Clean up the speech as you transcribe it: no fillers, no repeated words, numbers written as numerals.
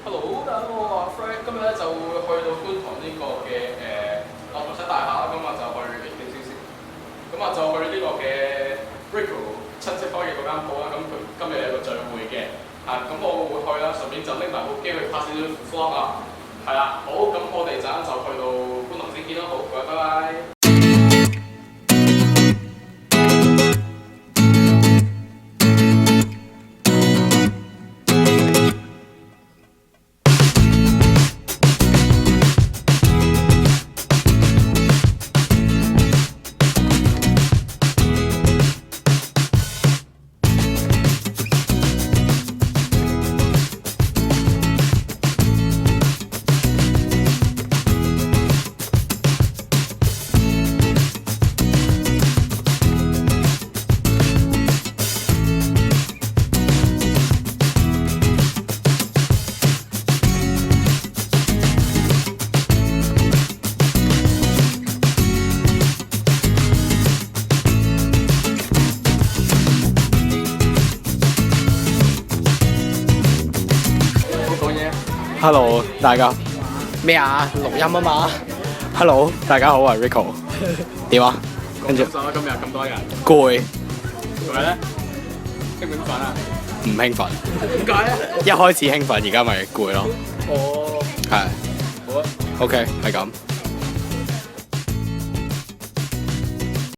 Hello，大家好，我係 Fred，今日咧就會去到觀塘呢個嘅牛頭山大廈啦，今日就去影少少，咁啊就去呢個嘅 Rico 親戚開嘅嗰間鋪啦，咁佢今日有個聚會嘅，咁我會去啦，順便就拎埋部機去拍少少 vlog 啊，係啦，好，咁我哋陣間就去到觀塘先見啦，好，拜拜。Hello， 大家咩啊？錄音啊嘛。Hello， 大家好，我係 Rico。點啊？跟住今日咁多人，攰，做咩咧？興唔興奮啊？唔興奮。點解咧？一開始興奮，而家咪攰咯。哦，係。好啊。 OK，係咁。